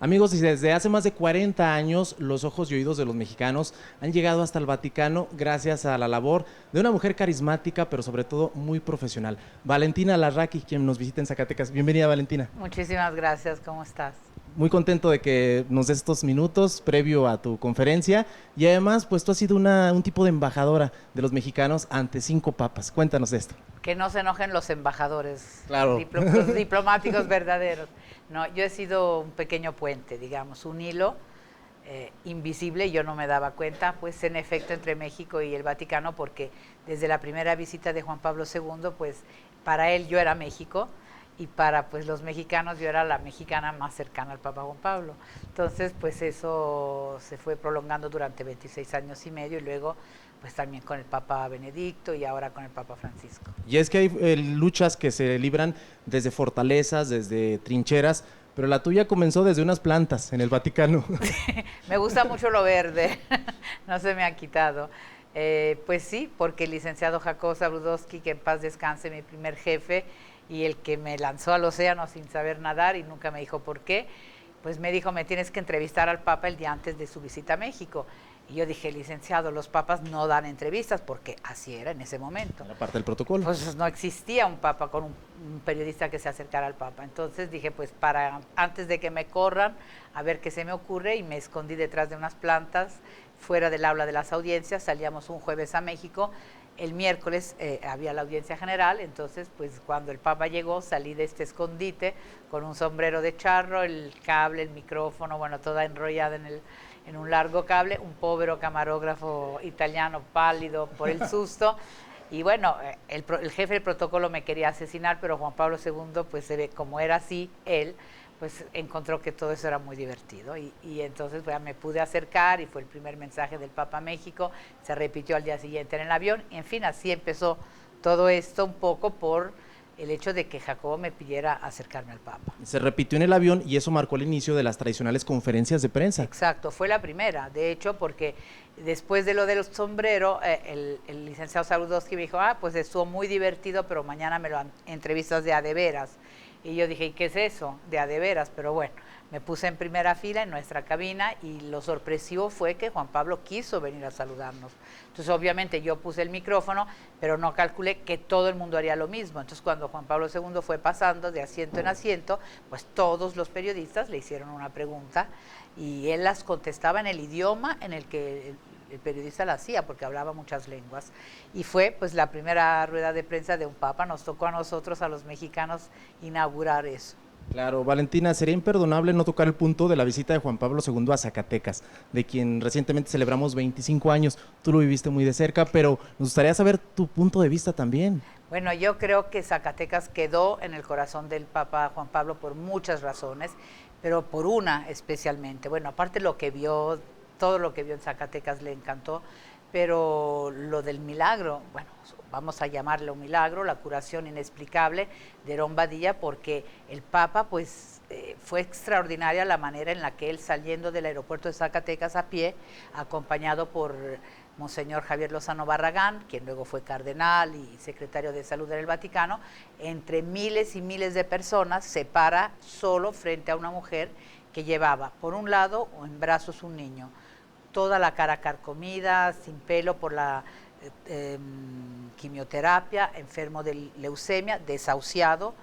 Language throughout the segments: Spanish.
Amigos, y desde hace más de 40 años, los ojos y oídos de los mexicanos han llegado hasta el Vaticano gracias a la labor de una mujer carismática, pero sobre todo muy profesional. Valentina Larraqui, quien nos visita en Zacatecas. Bienvenida, Valentina. Muchísimas gracias, ¿cómo estás? Muy contento de que nos des estos minutos previo a tu conferencia y además, pues tú has sido un tipo de embajadora de los mexicanos ante 5 papas. Cuéntanos de esto. Que no se enojen los embajadores, Claro. los diplomáticos verdaderos. No, yo he sido un pequeño puente, digamos, un hilo invisible, yo no me daba cuenta, pues en efecto entre México y el Vaticano, porque desde la primera visita de Juan Pablo II, pues para él yo era México y para pues los mexicanos yo era la mexicana más cercana al Papa Juan Pablo. Entonces, pues eso se fue prolongando durante 26 años y medio y luego pues también con el Papa Benedicto y ahora con el Papa Francisco. Y es que hay luchas que se libran desde fortalezas, desde trincheras, pero la tuya comenzó desde unas plantas en el Vaticano. Me gusta mucho lo verde, no se me ha quitado. Pues sí, porque el licenciado Jacobo Zabludovsky, que en paz descanse, mi primer jefe, y el que me lanzó al océano sin saber nadar y nunca me dijo por qué, pues me dijo, me tienes que entrevistar al Papa el día antes de su visita a México. Y yo dije, licenciado, los papas no dan entrevistas, porque así era en ese momento. Era parte del protocolo. Pues no existía un papa con un periodista que se acercara al papa. Entonces dije, pues para antes de que me corran, a ver qué se me ocurre, y me escondí detrás de unas plantas, fuera del aula de las audiencias. Salíamos un jueves a México, el miércoles había la audiencia general, entonces pues cuando el papa llegó salí de este escondite con un sombrero de charro, el cable, el micrófono, bueno, toda enrollada en un largo cable, un pobre camarógrafo italiano pálido por el susto. Y bueno, el jefe del protocolo me quería asesinar, pero Juan Pablo II, pues como era así, él, pues encontró que todo eso era muy divertido. Y entonces pues, me pude acercar y fue el primer mensaje del Papa a México, se repitió al día siguiente en el avión. Y en fin, así empezó todo esto un poco por el hecho de que Jacobo me pidiera acercarme al Papa. Se repitió en el avión y eso marcó el inicio de las tradicionales conferencias de prensa. Exacto, fue la primera, de hecho, porque después de lo del sombrero, el licenciado Zabludovsky me dijo, pues estuvo muy divertido, pero mañana me lo entrevistas de a de veras. Y yo dije, ¿y qué es eso? De a de veras, pero bueno, me puse en primera fila en nuestra cabina y lo sorpresivo fue que Juan Pablo quiso venir a saludarnos. Entonces, obviamente, yo puse el micrófono, pero no calculé que todo el mundo haría lo mismo. Entonces, cuando Juan Pablo II fue pasando de asiento en asiento, pues todos los periodistas le hicieron una pregunta y él las contestaba en el idioma en el que el periodista la hacía, porque hablaba muchas lenguas. Y fue pues la primera rueda de prensa de un papa, nos tocó a nosotros, a los mexicanos, inaugurar eso. Claro, Valentina, sería imperdonable no tocar el punto de la visita de Juan Pablo II a Zacatecas, de quien recientemente celebramos 25 años. Tú lo viviste muy de cerca, pero nos gustaría saber tu punto de vista también. Bueno, yo creo que Zacatecas quedó en el corazón del Papa Juan Pablo por muchas razones, pero por una especialmente. Bueno, aparte lo que vio, todo lo que vio en Zacatecas le encantó, pero lo del milagro, bueno, vamos a llamarlo un milagro, la curación inexplicable de Herón Badilla, porque el Papa pues fue extraordinaria la manera en la que él, saliendo del aeropuerto de Zacatecas a pie, acompañado por Monseñor Javier Lozano Barragán, quien luego fue cardenal y secretario de Salud en el Vaticano, entre miles y miles de personas se para solo frente a una mujer que llevaba, por un lado, en brazos un niño, toda la cara carcomida, sin pelo por la quimioterapia, enfermo de leucemia, desahuciado,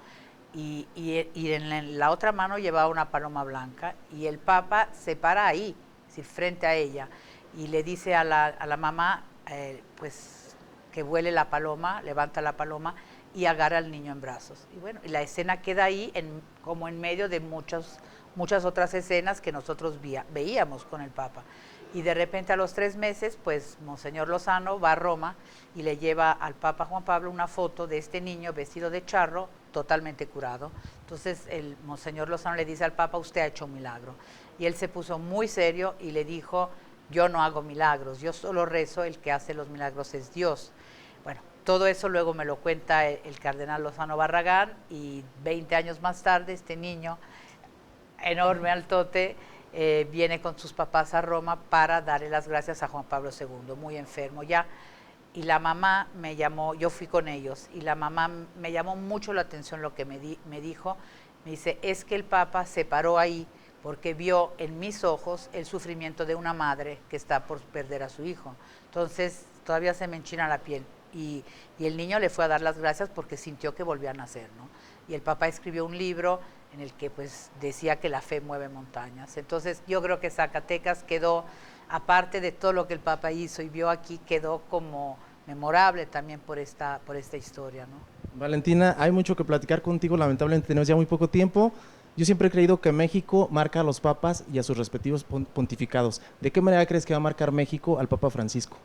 y en la otra mano llevaba una paloma blanca, y el Papa se para ahí, es decir, frente a ella, y le dice a la mamá, pues que vuele la paloma, levanta la paloma y agarra al niño en brazos. Y bueno, y la escena queda ahí como en medio de muchas otras escenas que nosotros veíamos con el Papa. Y de repente a los 3 meses, pues Monseñor Lozano va a Roma y le lleva al Papa Juan Pablo una foto de este niño vestido de charro, totalmente curado. Entonces el Monseñor Lozano le dice al Papa, usted ha hecho un milagro. Y él se puso muy serio y le dijo, yo no hago milagros, yo solo rezo, el que hace los milagros es Dios. Bueno, todo eso luego me lo cuenta el cardenal Lozano Barragán, y 20 años más tarde este niño, enorme, altote, viene con sus papás a Roma para darle las gracias a Juan Pablo II, muy enfermo ya. Y la mamá me llamó, yo fui con ellos, y la mamá me llamó mucho la atención lo que me dijo. Me dice, es que el Papa se paró ahí porque vio en mis ojos el sufrimiento de una madre que está por perder a su hijo. Entonces todavía se me enchina la piel. Y el niño le fue a dar las gracias porque sintió que volvía a nacer, ¿no? Y el papá escribió un libro en el que pues decía que la fe mueve montañas. Entonces yo creo que Zacatecas quedó, aparte de todo lo que el papá hizo y vio aquí, quedó como memorable también por esta historia, ¿no? Valentina, hay mucho que platicar contigo, lamentablemente tenemos ya muy poco tiempo. Yo siempre he creído que México marca a los papas y a sus respectivos pontificados. ¿De qué manera crees que va a marcar México al Papa Francisco?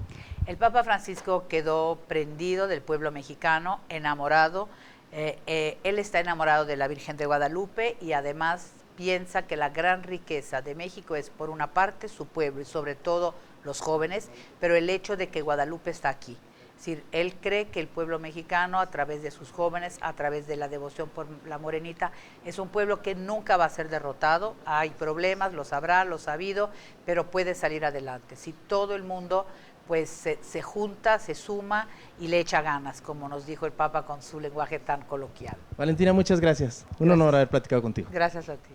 El Papa Francisco quedó prendido del pueblo mexicano, enamorado. Él está enamorado de la Virgen de Guadalupe y además piensa que la gran riqueza de México es, por una parte, su pueblo y sobre todo los jóvenes, pero el hecho de que Guadalupe está aquí. Es decir, él cree que el pueblo mexicano, a través de sus jóvenes, a través de la devoción por la Morenita, es un pueblo que nunca va a ser derrotado. Hay problemas, los habrá, los ha habido, pero puede salir adelante. Si todo el mundo pues se junta, se suma y le echa ganas, como nos dijo el Papa con su lenguaje tan coloquial. Valentina, muchas gracias. Un honor haber platicado contigo. Gracias a ti.